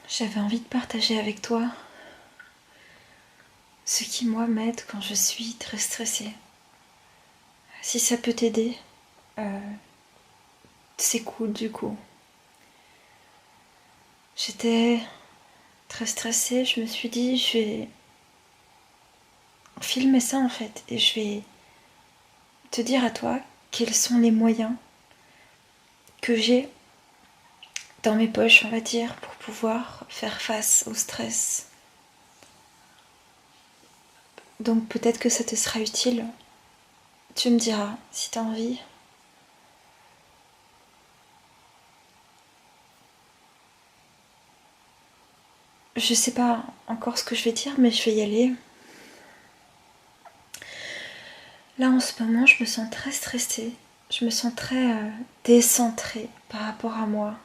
J'avais envie de partager avec toi ce qui, moi, m'aide quand je suis très stressée. Si ça peut t'aider, c'est cool du coup. J'étais très stressée, je me suis dit, je vais filmer ça en fait, et je vais te dire à toi quels sont les moyens que j'ai dans mes poches, on va dire, pour pouvoir faire face au stress. Donc peut-être que ça te sera utile. Tu me diras si t'as envie. Je sais pas encore ce que je vais dire, mais je vais y aller. Là en ce moment, je me sens très stressée. Je me sens très décentrée par rapport à moi.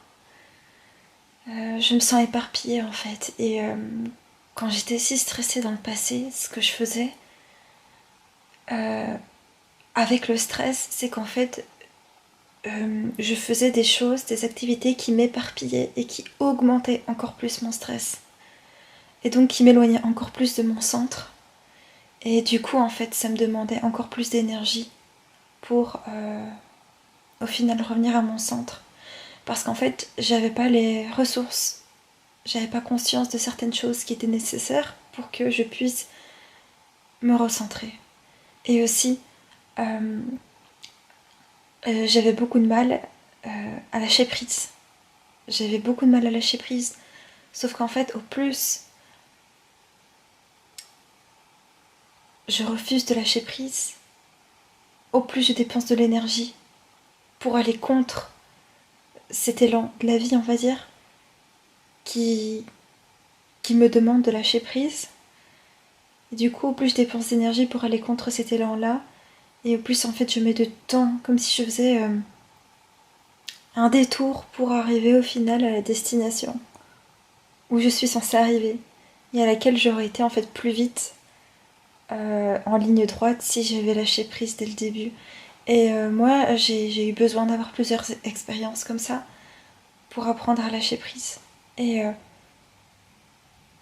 Je me sens éparpillée en fait. Et quand j'étais si stressée dans le passé, ce que je faisais avec le stress, c'est qu'en fait, je faisais des choses, des activités qui m'éparpillaient et qui augmentaient encore plus mon stress. Et donc qui m'éloignaient encore plus de mon centre. Et du coup, en fait, ça me demandait encore plus d'énergie pour au final revenir à mon centre. Parce qu'en fait, j'avais pas les ressources, j'avais pas conscience de certaines choses qui étaient nécessaires pour que je puisse me recentrer. Et aussi, j'avais beaucoup de mal à lâcher prise. J'avais beaucoup de mal à lâcher prise. Sauf qu'en fait, au plus je refuse de lâcher prise, au plus je dépense de l'énergie pour aller contre cet élan de la vie, on va dire, qui me demande de lâcher prise. Et du coup, au plus je dépense d'énergie pour aller contre cet élan-là, et au plus en fait je mets de temps, comme si je faisais un détour pour arriver au final à la destination où je suis censée arriver, et à laquelle j'aurais été en fait plus vite en ligne droite si j'avais lâché prise dès le début. Et moi, j'ai eu besoin d'avoir plusieurs expériences comme ça pour apprendre à lâcher prise. Et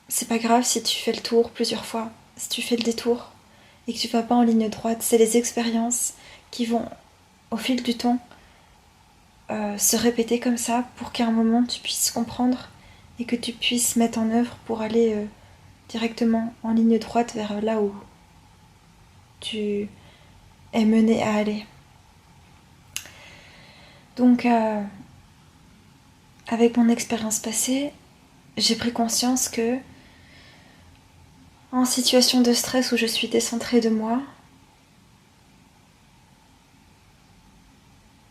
c'est pas grave si tu fais le tour plusieurs fois, si tu fais le détour et que tu vas pas en ligne droite. C'est les expériences qui vont, au fil du temps, se répéter comme ça pour qu'à un moment tu puisses comprendre et que tu puisses mettre en œuvre pour aller directement en ligne droite vers là où tu es mené à aller. Donc, avec mon expérience passée, j'ai pris conscience que en situation de stress où je suis décentrée de moi,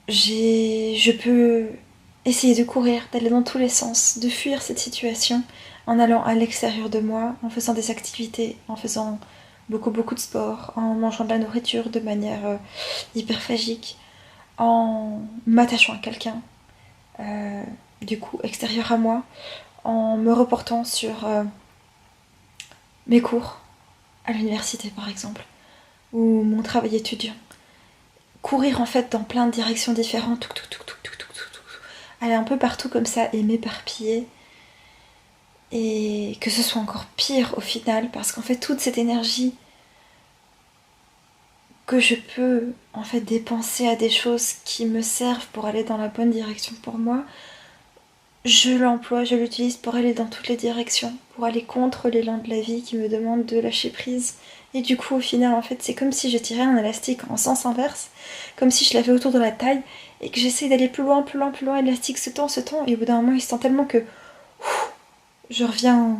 je peux essayer de courir, d'aller dans tous les sens, de fuir cette situation en allant à l'extérieur de moi, en faisant des activités, en faisant beaucoup de sport, en mangeant de la nourriture de manière hyperphagique, en m'attachant à quelqu'un, du coup extérieur à moi, en me reportant sur mes cours à l'université par exemple, ou mon travail étudiant. Courir en fait dans plein de directions différentes, aller un peu partout comme ça et m'éparpiller. Et que ce soit encore pire au final, parce qu'en fait toute cette énergie que je peux en fait dépenser à des choses qui me servent pour aller dans la bonne direction pour moi, je l'emploie, je l'utilise pour aller dans toutes les directions, pour aller contre l'élan de la vie qui me demande de lâcher prise. Et du coup, au final, en fait, c'est comme si je tirais un élastique en sens inverse, comme si je l'avais autour de la taille et que j'essaie d'aller plus loin, et l'élastique se tend, et au bout d'un moment, il se tend tellement que je reviens,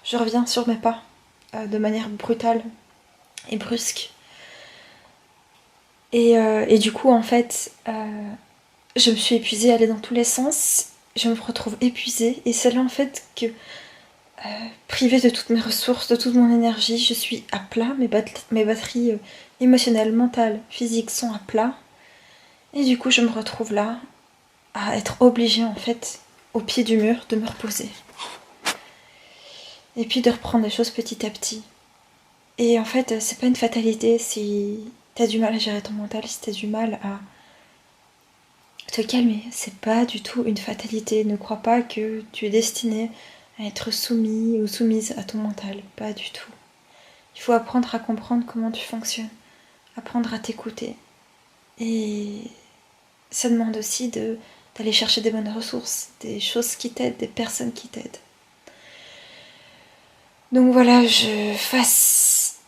je reviens sur mes pas de manière brutale et brusque. Et du coup, en fait, je me suis épuisée à aller dans tous les sens. Je me retrouve épuisée. Et c'est là, en fait, que privée de toutes mes ressources, de toute mon énergie, je suis à plat. Mes batteries émotionnelles, mentales, physiques sont à plat. Et du coup, je me retrouve là, à être obligée, en fait, au pied du mur, de me reposer. Et puis de reprendre les choses petit à petit. Et en fait, c'est pas une fatalité si t'as du mal à gérer ton mental, si t'as du mal à te calmer. C'est pas du tout une fatalité. Ne crois pas que tu es destiné à être soumis ou soumise à ton mental. Pas du tout. Il faut apprendre à comprendre comment tu fonctionnes, apprendre à t'écouter. Et ça demande aussi d'aller chercher des bonnes ressources, des choses qui t'aident, des personnes qui t'aident. Donc voilà, face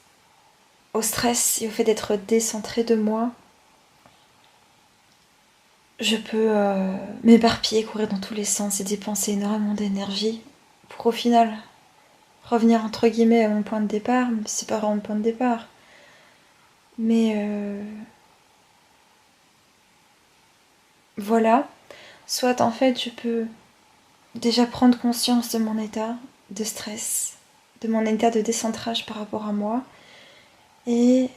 au stress et au fait d'être décentrée de moi, je peux m'éparpiller, courir dans tous les sens et dépenser énormément d'énergie pour au final revenir entre guillemets à mon point de départ, mais c'est pas vraiment le point de départ. Mais voilà, soit en fait je peux déjà prendre conscience de mon état de stress, de mon état de décentrage par rapport à moi et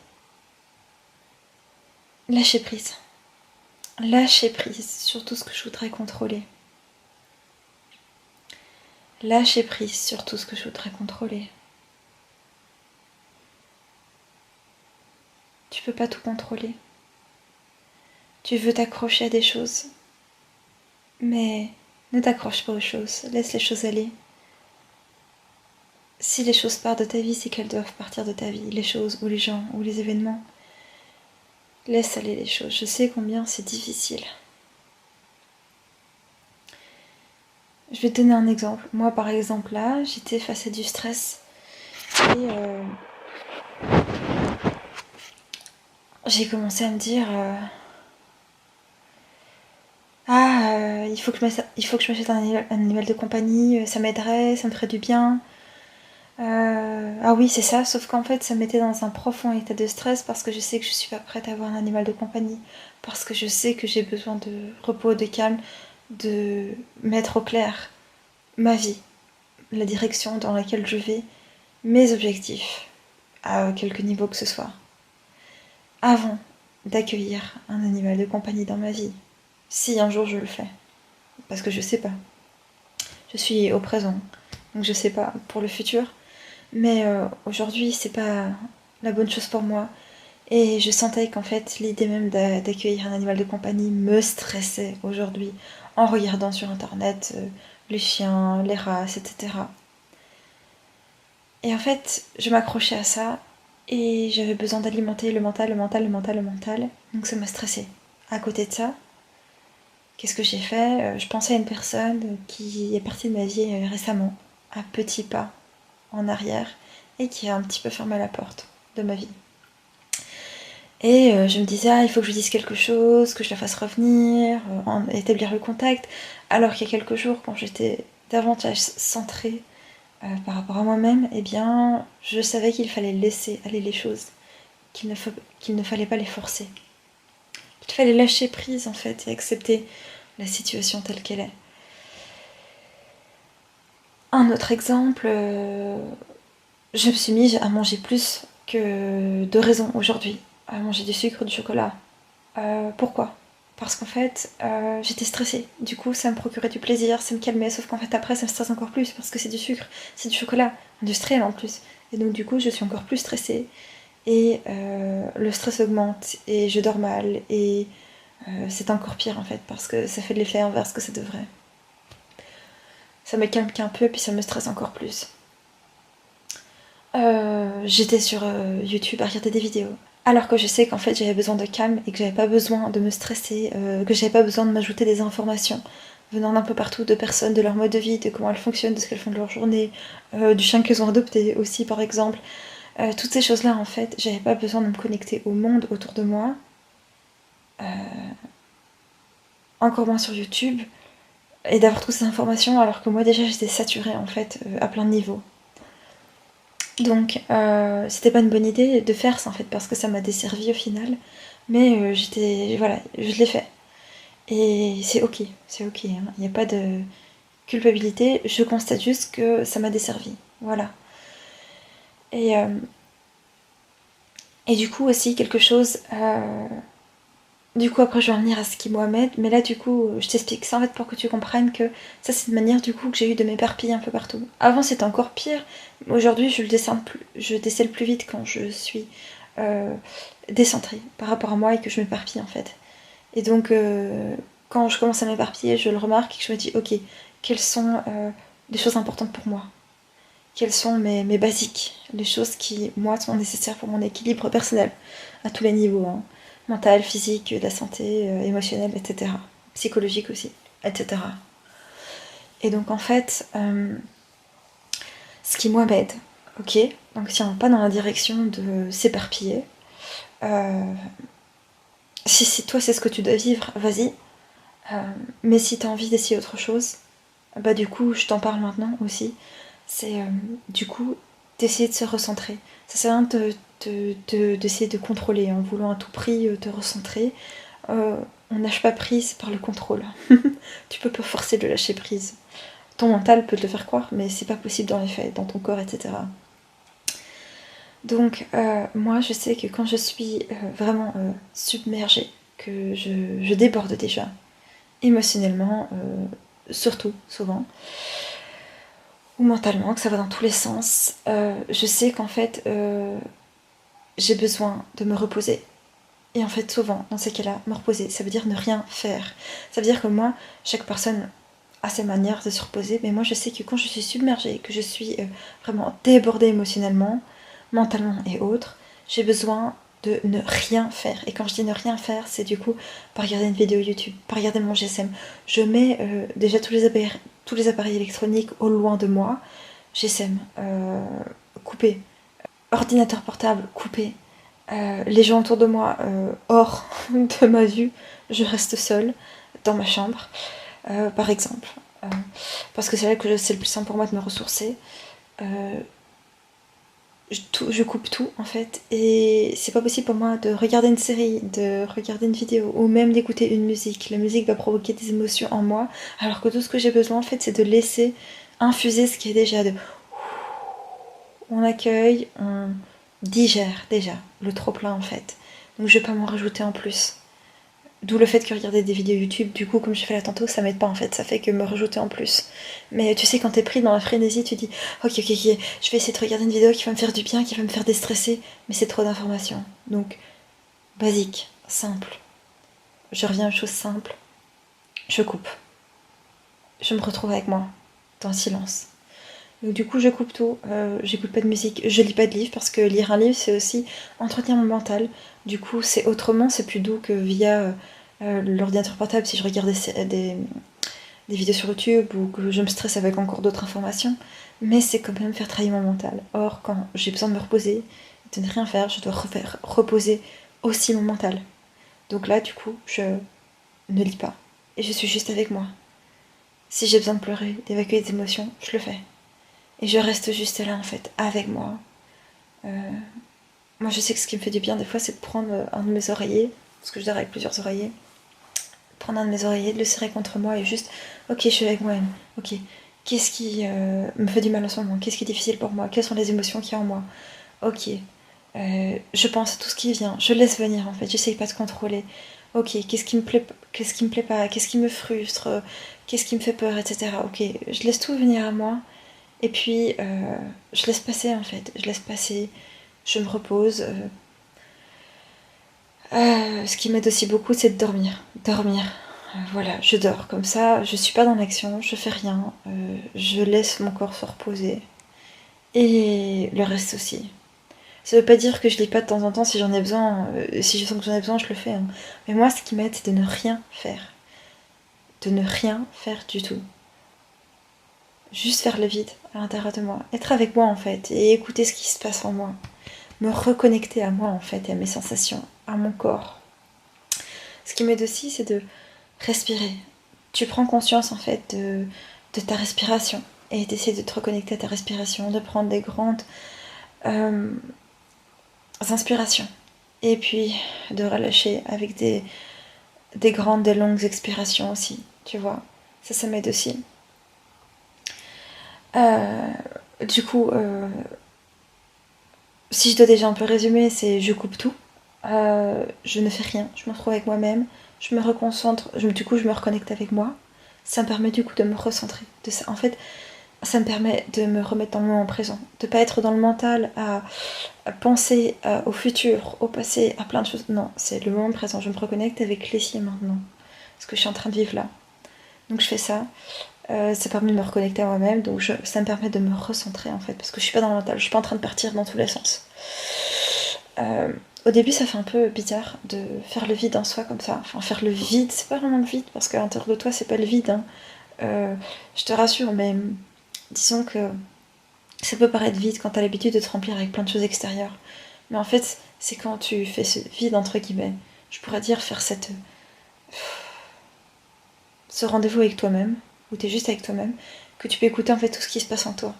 lâcher prise. Lâcher prise sur tout ce que je voudrais contrôler. Lâcher prise sur tout ce que je voudrais contrôler. Tu peux pas tout contrôler. Tu veux t'accrocher à des choses, mais ne t'accroche pas aux choses, laisse les choses aller. Si les choses partent de ta vie, c'est qu'elles doivent partir de ta vie, les choses ou les gens ou les événements. Laisse aller les choses, je sais combien c'est difficile. Je vais te donner un exemple. Moi par exemple là, j'étais face à du stress et j'ai commencé à me dire il faut que je m'achète un animal de compagnie, ça m'aiderait, ça me ferait du bien. Ah oui, c'est ça, sauf qu'en fait, ça me mettait dans un profond état de stress parce que je sais que je suis pas prête à avoir un animal de compagnie, parce que je sais que j'ai besoin de repos, de calme, de mettre au clair ma vie, la direction dans laquelle je vais, mes objectifs, à quelque niveau que ce soit, avant d'accueillir un animal de compagnie dans ma vie, si un jour je le fais, parce que je sais pas. Je suis au présent, donc je sais pas pour le futur. Mais aujourd'hui, c'est pas la bonne chose pour moi. Et je sentais qu'en fait, l'idée même d'accueillir un animal de compagnie me stressait aujourd'hui en regardant sur internet les chiens, les races, etc. Et en fait, je m'accrochais à ça et j'avais besoin d'alimenter le mental. Donc ça m'a stressée. À côté de ça, qu'est-ce que j'ai fait? Je pensais à une personne qui est partie de ma vie récemment, à petits pas en arrière, et qui a un petit peu fermé la porte de ma vie. Et je me disais, il faut que je lui dise quelque chose, que je la fasse revenir, établir le contact, alors qu'il y a quelques jours, quand j'étais davantage centrée par rapport à moi-même, eh bien, je savais qu'il fallait laisser aller les choses, qu'il ne fallait pas les forcer, qu'il fallait lâcher prise en fait et accepter la situation telle qu'elle est. Un autre exemple, je me suis mise à manger plus que de raison aujourd'hui, à manger du sucre, du chocolat. Pourquoi? Parce qu'en fait, j'étais stressée. Du coup, ça me procurait du plaisir, ça me calmait. Sauf qu'en fait, après, ça me stresse encore plus parce que c'est du sucre, c'est du chocolat, industriel en plus. Et donc, du coup, je suis encore plus stressée. Et le stress augmente, et je dors mal, et c'est encore pire en fait, parce que ça fait de l'effet inverse que ça devrait. Ça me calme qu'un peu, puis ça me stresse encore plus. J'étais sur YouTube à regarder des vidéos. Alors que je sais qu'en fait j'avais besoin de calme et que j'avais pas besoin de me stresser, que j'avais pas besoin de m'ajouter des informations venant d'un peu partout, de personnes, de leur mode de vie, de comment elles fonctionnent, de ce qu'elles font de leur journée, du chien qu'elles ont adopté aussi par exemple. Toutes ces choses-là en fait, j'avais pas besoin de me connecter au monde autour de moi, encore moins sur YouTube, et d'avoir toutes ces informations alors que moi déjà j'étais saturée en fait à plein de niveaux. Donc c'était pas une bonne idée de faire ça en fait parce que ça m'a desservi au final, mais voilà, je l'ai fait. Et c'est ok, il n'y a pas de culpabilité, je constate juste que ça m'a desservi, voilà. Et, euh, et du coup aussi quelque chose, du coup après je vais en venir à ce qui moi m'aide, mais là du coup je t'explique ça en fait pour que tu comprennes que ça c'est une manière du coup que j'ai eu de m'éparpiller un peu partout. Avant c'était encore pire, aujourd'hui je décèle plus vite quand je suis décentrée par rapport à moi et que je m'éparpille en fait. Et donc quand je commence à m'éparpiller, je le remarque et que je me dis, ok, quelles sont les choses importantes pour moi? Quels sont mes basiques? Les choses qui, moi, sont nécessaires pour mon équilibre personnel, à tous les niveaux, hein. Mental, physique, de la santé, émotionnelle, etc. Psychologique aussi, etc. Et donc, en fait, ce qui, moi, m'aide, ok? Donc, si on va pas dans la direction de s'éparpiller, si toi, c'est ce que tu dois vivre, vas-y. Mais si tu as envie d'essayer autre chose, bah du coup, je t'en parle maintenant aussi. C'est du coup d'essayer de se recentrer. Ça sert à rien d'essayer de contrôler en voulant à tout prix te recentrer. On lâche pas prise par le contrôle. Tu peux pas forcer de lâcher prise. Ton mental peut te le faire croire, mais c'est pas possible dans les faits, dans ton corps, etc. Donc moi je sais que quand je suis vraiment submergée, que je déborde déjà, émotionnellement, surtout, souvent, ou mentalement, que ça va dans tous les sens, je sais qu'en fait, j'ai besoin de me reposer. Et en fait, souvent, dans ces cas-là, me reposer, ça veut dire ne rien faire. Ça veut dire que moi, chaque personne a ses manières de se reposer, mais moi, je sais que quand je suis submergée, que je suis vraiment débordée émotionnellement, mentalement et autres, j'ai besoin de ne rien faire. Et quand je dis ne rien faire, c'est du coup pas regarder une vidéo YouTube, pas regarder mon GSM. Je mets déjà tous les appareils électroniques au loin de moi. GSM, coupé. Ordinateur portable, coupé. Les gens autour de moi, hors de ma vue. Je reste seule dans ma chambre, par exemple. Parce que c'est là que c'est le plus simple pour moi de me ressourcer. Je coupe tout en fait, et c'est pas possible pour moi de regarder une série, de regarder une vidéo ou même d'écouter une musique. La musique va provoquer des émotions en moi, alors que tout ce que j'ai besoin en fait c'est de laisser infuser ce qui est déjà de... On accueille, on digère déjà le trop plein en fait, donc je vais pas m'en rajouter en plus. D'où le fait que regarder des vidéos YouTube, du coup, comme je fais là tantôt, ça m'aide pas en fait, ça fait que me rajouter en plus. Mais tu sais, quand t'es pris dans la frénésie, tu dis ok, je vais essayer de regarder une vidéo qui va me faire du bien, qui va me faire déstresser, mais c'est trop d'informations. Donc, basique, simple. Je reviens à une chose simple, je coupe. Je me retrouve avec moi, dans le silence. Donc, du coup, je coupe tout, j'écoute pas de musique, je lis pas de livre, parce que lire un livre, c'est aussi entretenir mon mental. Du coup, c'est autrement, c'est plus doux que via l'ordinateur portable si je regarde des vidéos sur YouTube ou que je me stresse avec encore d'autres informations. Mais c'est quand même faire travailler mon mental. Or, quand j'ai besoin de me reposer, de ne rien faire, je dois reposer aussi mon mental. Donc là, du coup, je ne lis pas. Et je suis juste avec moi. Si j'ai besoin de pleurer, d'évacuer des émotions, je le fais. Et je reste juste là, en fait, avec moi. Moi, je sais que ce qui me fait du bien, des fois, c'est de prendre un de mes oreillers, parce que je dors avec plusieurs oreillers, prendre un de mes oreillers, de le serrer contre moi et juste, ok, je suis avec moi-même, ok, qu'est-ce qui me fait du mal en ce moment, qu'est-ce qui est difficile pour moi, quelles sont les émotions qu'il y a en moi, ok, je pense à tout ce qui vient, je laisse venir en fait, j'essaye pas de contrôler, ok, qu'est-ce qui me plaît, qu'est-ce qui me plaît pas, qu'est-ce qui me frustre, qu'est-ce qui me fait peur, etc. Ok, je laisse tout venir à moi, et puis je laisse passer en fait, je laisse passer, je me repose. Ce qui m'aide aussi beaucoup, c'est de dormir. Dormir. Voilà, je dors comme ça, je suis pas dans l'action, je fais rien, je laisse mon corps se reposer. Et le reste aussi. Ça veut pas dire que je lis pas de temps en temps si j'en ai besoin, si je sens que j'en ai besoin, je le fais, hein. Mais moi, ce qui m'aide, c'est de ne rien faire. De ne rien faire du tout. Juste faire le vide à l'intérieur de moi. Être avec moi, en fait, et écouter ce qui se passe en moi. Me reconnecter à moi, en fait, et à mes sensations, à mon corps. Ce qui m'aide aussi, c'est de respirer. Tu prends conscience en fait de ta respiration et d'essayer de te reconnecter à ta respiration, de prendre des grandes euh, inspirations et puis de relâcher avec des grandes, des longues expirations aussi, tu vois. Ça m'aide aussi. Euh, du coup, si je dois déjà un peu résumer, c'est je coupe tout. Je ne fais rien, je me retrouve avec moi-même, je me reconcentre, du coup je me reconnecte avec moi. Ça me permet du coup de me recentrer. En fait, ça me permet de me remettre dans le moment présent, de pas être dans le mental à penser au futur, au passé, à plein de choses. Non, c'est le moment présent. Je me reconnecte avec l'ici et maintenant. ce que je suis en train de vivre là. Donc je fais ça. Ça permet de me reconnecter à moi-même, donc ça me permet de me recentrer en fait, parce que je suis pas dans le mental, je suis pas en train de partir dans tous les sens. Au début, ça fait un peu bizarre de faire le vide en soi comme ça. Enfin, faire le vide, c'est pas vraiment le vide, parce qu'à l'intérieur de toi, c'est pas le vide. Hein. Je te rassure, mais disons que ça peut paraître vide quand t'as l'habitude de te remplir avec plein de choses extérieures. Mais en fait, c'est quand tu fais ce vide, entre guillemets, je pourrais dire faire ce rendez-vous avec toi-même, où t'es juste avec toi-même, que tu peux écouter en fait tout ce qui se passe en toi.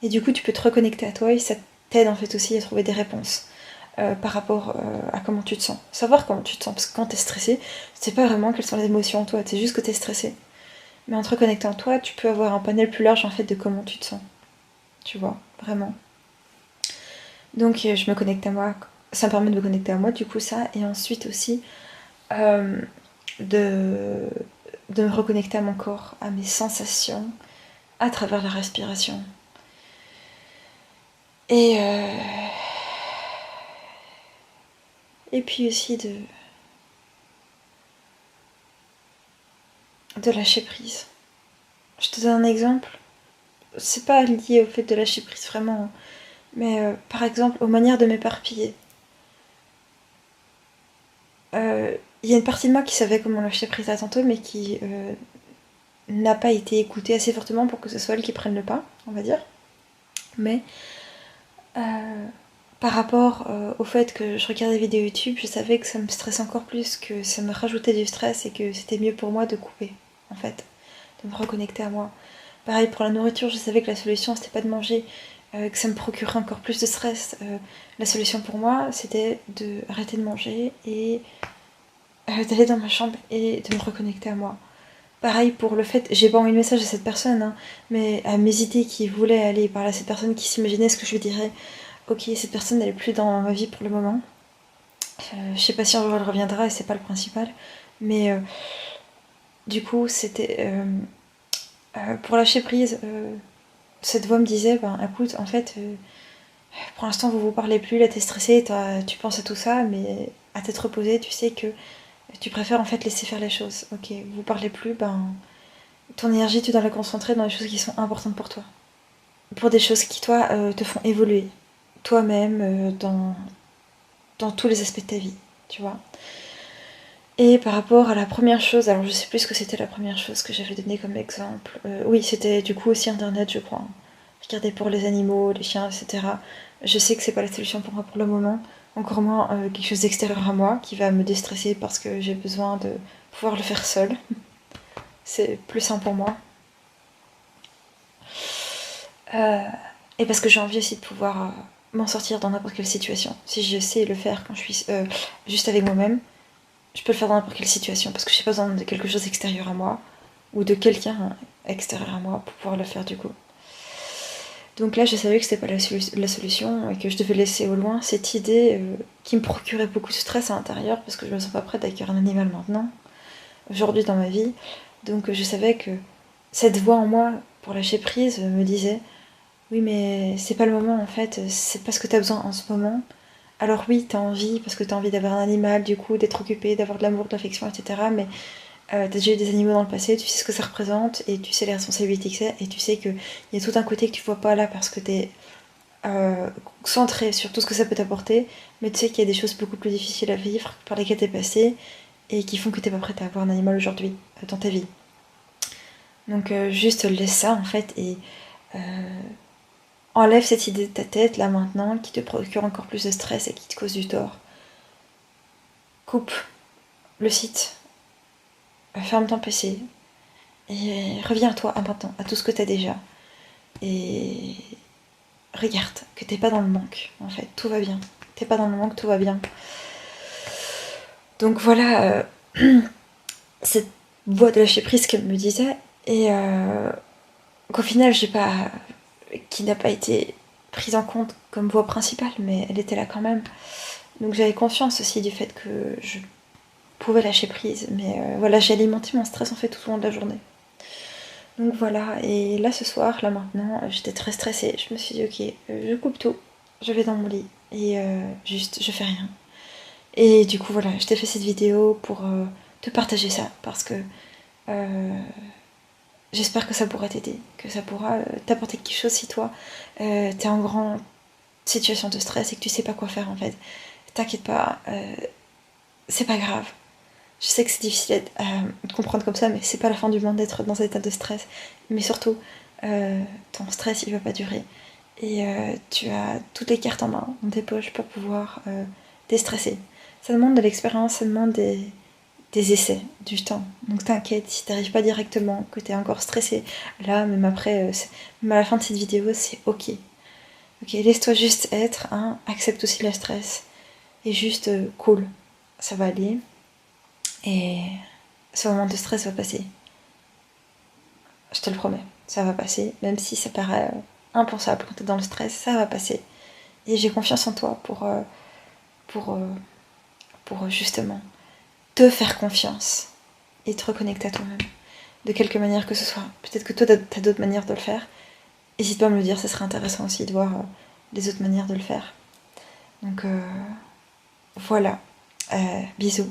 Et du coup, tu peux te reconnecter à toi et ça t'aide en fait aussi à trouver des réponses par rapport à comment tu te sens. Savoir comment tu te sens, parce que quand t'es stressé, tu sais pas vraiment quelles sont les émotions en toi, c'est juste que t'es stressé. Mais en te reconnectant à toi, tu peux avoir un panel plus large en fait de comment tu te sens. Tu vois, vraiment. Donc je me connecte à moi, ça me permet de me connecter à moi, du coup ça, et ensuite aussi euh, de, de me reconnecter à mon corps, à mes sensations, à travers la respiration. Et, et puis aussi de lâcher prise. Je te donne un exemple. C'est pas lié au fait de lâcher prise vraiment, mais par exemple aux manières de m'éparpiller. Il y a une partie de moi qui savait comment lâcher prise à tantôt, mais qui n'a pas été écoutée assez fortement pour que ce soit elle qui prenne le pas, on va dire. Mais par rapport au fait que je regardais des vidéos YouTube, je savais que ça me stressait encore plus, que ça me rajoutait du stress et que c'était mieux pour moi de couper, en fait, de me reconnecter à moi. Pareil pour la nourriture, je savais que la solution c'était pas de manger, que ça me procurait encore plus de stress. La solution pour moi c'était de arrêter de manger et d'aller dans ma chambre et de me reconnecter à moi. Pareil pour le fait, j'ai pas envoyé de message à cette personne, hein, mais à mes idées qui voulaient aller parler à cette personne qui s'imaginait ce que je lui dirais. Ok, cette personne elle est plus dans ma vie pour le moment. Je sais pas si un jour elle reviendra et c'est pas le principal, mais du coup c'était pour lâcher prise. Cette voix me disait, ben écoute, en fait, pour l'instant vous vous parlez plus, là t'es stressée, tu penses à tout ça, mais à t'être reposée, tu sais que tu préfères en fait laisser faire les choses. Ok, vous parlez plus, ben ton énergie tu dois la concentrer dans les choses qui sont importantes pour toi. Pour des choses qui toi te font évoluer toi-même dans tous les aspects de ta vie, tu vois. Et par rapport à la première chose, alors je sais plus ce que c'était la première chose que j'avais donnée comme exemple. Oui, c'était du coup aussi internet, je crois. Regarder pour les animaux, les chiens, etc. Je sais que c'est pas la solution pour moi pour le moment. Encore moins quelque chose d'extérieur à moi qui va me déstresser parce que j'ai besoin de pouvoir le faire seule. C'est plus simple pour moi. Et parce que j'ai envie aussi de pouvoir m'en sortir dans n'importe quelle situation. Si je sais le faire quand je suis juste avec moi-même, je peux le faire dans n'importe quelle situation parce que j'ai pas besoin de quelque chose d'extérieur à moi ou de quelqu'un extérieur à moi pour pouvoir le faire du coup. Donc là, je savais que c'était pas la solution et que je devais laisser au loin cette idée qui me procurait beaucoup de stress à l'intérieur parce que je me sens pas prête à accueillir un animal maintenant, aujourd'hui dans ma vie. Donc je savais que cette voix en moi pour lâcher prise me disait oui mais c'est pas le moment en fait, c'est pas ce que t'as besoin en ce moment. Alors oui, t'as envie parce que t'as envie d'avoir un animal, du coup d'être occupé, d'avoir de l'amour, de l'affection, etc. Mais t'as déjà eu des animaux dans le passé, tu sais ce que ça représente et tu sais les responsabilités que c'est et tu sais qu'il y a tout un côté que tu vois pas là parce que t'es centré sur tout ce que ça peut t'apporter, mais tu sais qu'il y a des choses beaucoup plus difficiles à vivre par lesquelles t'es passé et qui font que t'es pas prête à avoir un animal aujourd'hui dans ta vie. Donc juste laisse ça en fait et enlève cette idée de ta tête là maintenant qui te procure encore plus de stress et qui te cause du tort. Coupe le site, ferme ton PC et reviens à toi à maintenant, à tout ce que t'as déjà. Et regarde que t'es pas dans le manque en fait, tout va bien. T'es pas dans le manque, tout va bien. Donc voilà cette voix de lâcher prise qu'elle me disait et qu'au final j'ai pas, qui n'a pas été prise en compte comme voix principale, mais elle était là quand même. Donc j'avais conscience aussi du fait que je pouvais lâcher prise, mais voilà, j'ai alimenté mon stress en fait tout au long de la journée. Donc voilà, et là ce soir, là maintenant, j'étais très stressée. Je me suis dit ok, je coupe tout, je vais dans mon lit et juste je fais rien. Et du coup voilà, je t'ai fait cette vidéo pour te partager ça parce que j'espère que ça pourra t'aider, que ça pourra t'apporter quelque chose si toi t'es en grande situation de stress et que tu sais pas quoi faire en fait. T'inquiète pas, c'est pas grave. Je sais que c'est difficile de comprendre comme ça, mais c'est pas la fin du monde d'être dans cet état de stress. Mais surtout, ton stress il va pas durer. Et tu as toutes les cartes en main dans tes poches pour pouvoir déstresser. Ça demande de l'expérience, ça demande des essais, du temps. Donc t'inquiète, si t'arrives pas directement, que t'es encore stressé, là, même après, même à la fin de cette vidéo, c'est ok. Ok, laisse-toi juste être, hein, accepte aussi le stress. Et juste cool, ça va aller. Et ce moment de stress va passer. Je te le promets, ça va passer. Même si ça paraît impensable quand t'es dans le stress, ça va passer. Et j'ai confiance en toi pour, pour justement te faire confiance et te reconnecter à toi-même. De quelque manière que ce soit. Peut-être que toi, t'as d'autres manières de le faire. N'hésite pas à me le dire, ça serait intéressant aussi de voir les autres manières de le faire. Donc voilà, bisous.